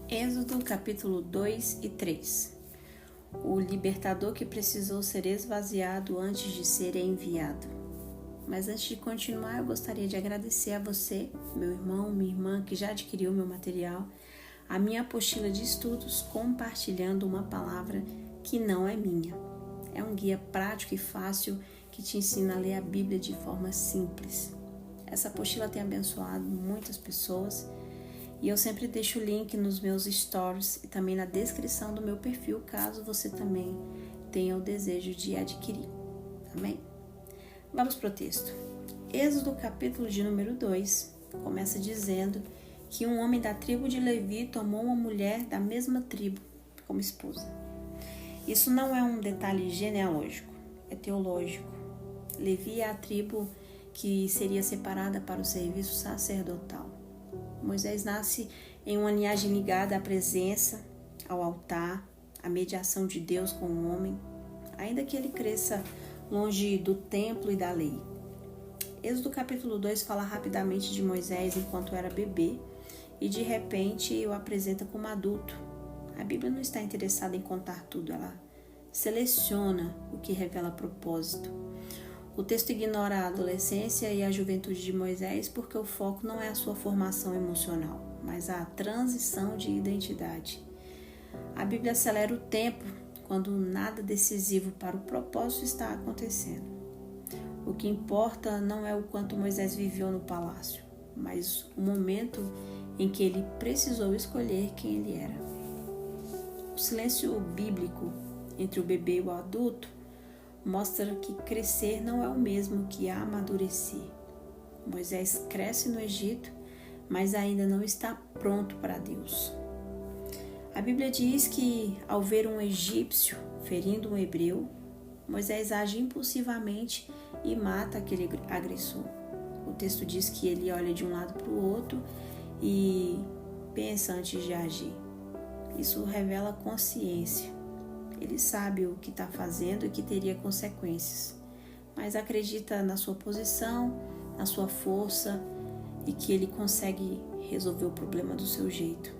Êxodo capítulo 2 e 3. O libertador que precisou ser esvaziado antes de ser enviado. Mas antes de continuar, eu gostaria de agradecer a você, meu irmão, minha irmã, que já adquiriu meu material, a minha apostila de estudos, compartilhando uma palavra que não é minha. É um guia prático e fácil que te ensina a ler a Bíblia de forma simples. Essa apostila tem abençoado muitas pessoas e eu sempre deixo o link nos meus stories e também na descrição do meu perfil, caso você também tenha o desejo de adquirir. Amém? Vamos para o texto. Êxodo capítulo de número 2 começa dizendo que um homem da tribo de Levi tomou uma mulher da mesma tribo como esposa. Isso não é um detalhe genealógico, é teológico. Levi é a tribo que seria separada para o serviço sacerdotal. Moisés nasce em uma linhagem ligada à presença, ao altar, à mediação de Deus com o homem, ainda que ele cresça longe do templo e da lei. Êxodo capítulo 2 fala rapidamente de Moisés enquanto era bebê e de repente o apresenta como adulto. A Bíblia não está interessada em contar tudo, ela seleciona o que revela propósito. O texto ignora a adolescência e a juventude de Moisés porque o foco não é a sua formação emocional, mas a transição de identidade. A Bíblia acelera o tempo quando nada decisivo para o propósito está acontecendo. O que importa não é o quanto Moisés viveu no palácio, mas o momento em que ele precisou escolher quem ele era. O silêncio bíblico entre o bebê e o adulto mostra que crescer não é o mesmo que amadurecer. Moisés cresce no Egito, mas ainda não está pronto para Deus. A Bíblia diz que, ao ver um egípcio ferindo um hebreu, Moisés age impulsivamente e mata aquele agressor. O texto diz que ele olha de um lado para o outro e pensa antes de agir. Isso revela consciência. Ele sabe o que está fazendo e que teria consequências, mas acredita na sua posição, na sua força e que ele consegue resolver o problema do seu jeito.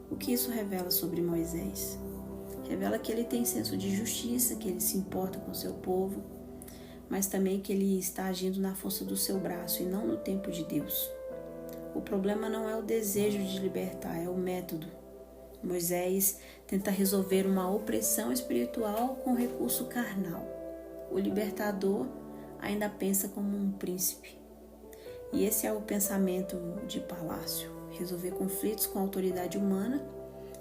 O que isso revela sobre Moisés? Revela que ele tem senso de justiça, que ele se importa com o seu povo, mas também que ele está agindo na força do seu braço e não no tempo de Deus. O problema não é o desejo de libertar, é o método. Moisés tenta resolver uma opressão espiritual com recurso carnal. O libertador ainda pensa como um príncipe. E esse é o pensamento de palácio: resolver conflitos com a autoridade humana,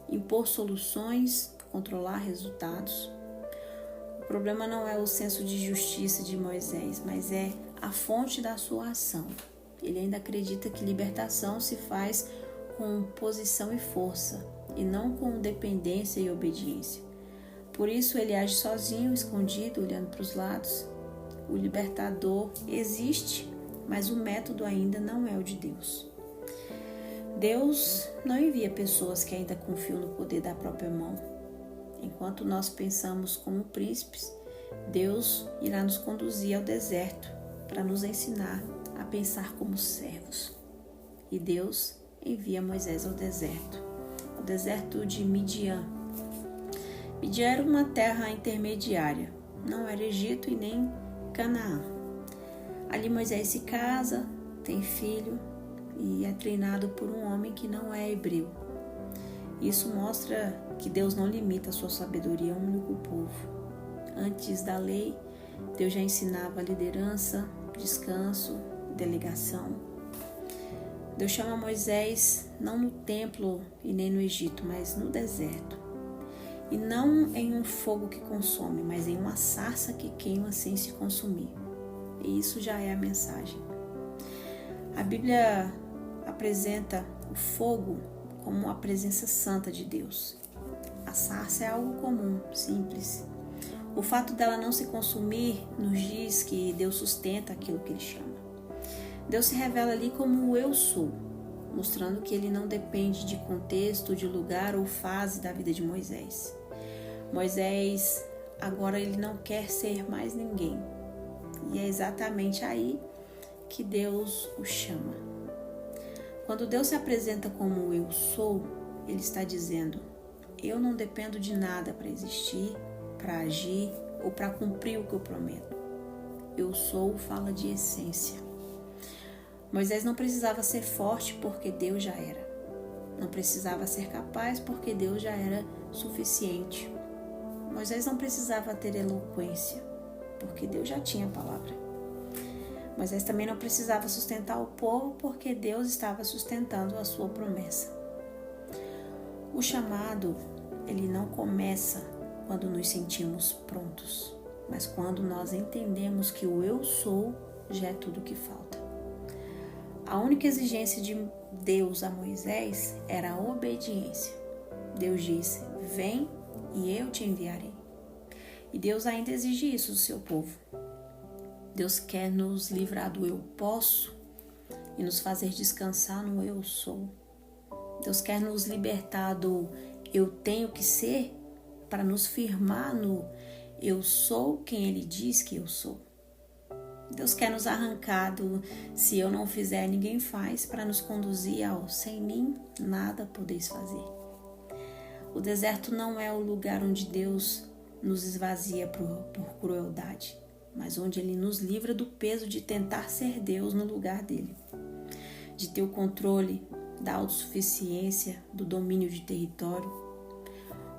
impor soluções, controlar resultados. O problema não é o senso de justiça de Moisés, mas é a fonte da sua ação. Ele ainda acredita que libertação se faz com posição e força, e não com dependência e obediência. Por isso ele age sozinho, escondido, olhando para os lados. O libertador existe, mas o método ainda não é o de Deus. Deus não envia pessoas que ainda confiam no poder da própria mão. Enquanto nós pensamos como príncipes, Deus irá nos conduzir ao deserto para nos ensinar a pensar como servos. E Deus envia Moisés ao deserto de Midian. Midian era uma terra intermediária, não era Egito e nem Canaã. Ali Moisés se casa, tem filho e é treinado por um homem que não é hebreu. Isso mostra que Deus não limita a sua sabedoria a um único povo. Antes da lei, Deus já ensinava liderança, descanso, delegação. Deus chama Moisés não no templo e nem no Egito, mas no deserto. E não em um fogo que consome, mas em uma sarça que queima sem se consumir. E isso já é a mensagem. A Bíblia apresenta o fogo como a presença santa de Deus. A sarça é algo comum, simples. O fato dela não se consumir nos diz que Deus sustenta aquilo que Ele chama. Deus se revela ali como o Eu Sou, mostrando que Ele não depende de contexto, de lugar ou fase da vida de Moisés. Moisés, agora ele não quer ser mais ninguém. E é exatamente aí que Deus o chama. Quando Deus se apresenta como Eu Sou, ele está dizendo: eu não dependo de nada para existir, para agir ou para cumprir o que eu prometo. Eu sou fala de essência. Moisés não precisava ser forte porque Deus já era. Não precisava ser capaz porque Deus já era suficiente. Moisés não precisava ter eloquência porque Deus já tinha a palavra. Moisés também não precisava sustentar o povo porque Deus estava sustentando a sua promessa. O chamado, ele não começa quando nos sentimos prontos, mas quando nós entendemos que o eu sou já é tudo o que falta. A única exigência de Deus a Moisés era a obediência. Deus disse: vem e eu te enviarei. E Deus ainda exige isso do seu povo. Deus quer nos livrar do eu posso e nos fazer descansar no eu sou. Deus quer nos libertar do eu tenho que ser para nos firmar no eu sou quem Ele diz que eu sou. Deus quer nos arrancar do se eu não fizer, ninguém faz, para nos conduzir ao sem mim, nada podeis fazer. O deserto não é o lugar onde Deus nos esvazia por crueldade, mas onde Ele nos livra do peso de tentar ser Deus no lugar dele, de ter o controle da autossuficiência, do domínio de território.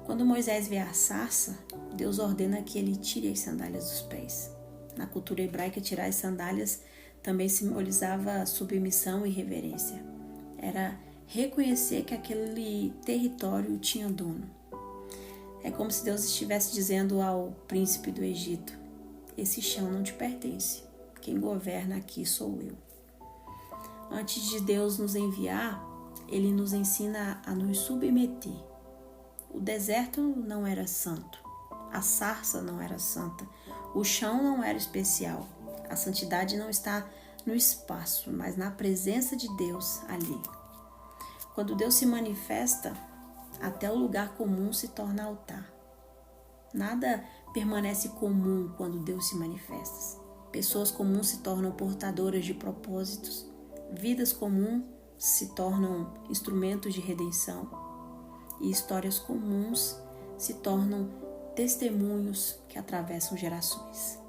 Quando Moisés vê a sarça, Deus ordena que ele tire as sandálias dos pés. Na cultura hebraica, tirar as sandálias também simbolizava submissão e reverência. Era reconhecer que aquele território tinha dono. É como se Deus estivesse dizendo ao príncipe do Egito: esse chão não te pertence, quem governa aqui sou eu. Antes de Deus nos enviar, Ele nos ensina a nos submeter. O deserto não era santo, a sarça não era santa, o chão não era especial. A santidade não está no espaço, mas na presença de Deus ali. Quando Deus se manifesta, até o lugar comum se torna altar. Nada permanece comum quando Deus se manifesta. Pessoas comuns se tornam portadoras de propósitos. Vidas comuns se tornam instrumentos de redenção. E histórias comuns se tornam testemunhos que atravessam gerações.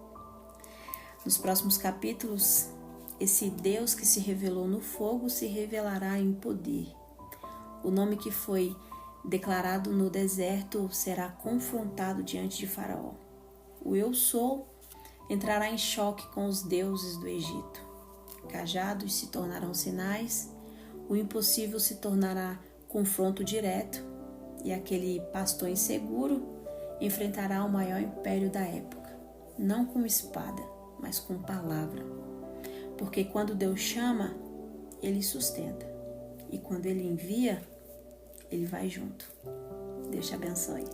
Nos próximos capítulos, esse Deus que se revelou no fogo se revelará em poder. O nome que foi declarado no deserto será confrontado diante de Faraó. O eu sou entrará em choque com os deuses do Egito. Cajados se tornarão sinais, o impossível se tornará confronto direto e aquele pastor inseguro enfrentará o maior império da época, não com espada, mas com palavra. Porque quando Deus chama, Ele sustenta. E quando Ele envia, Ele vai junto. Deus te abençoe.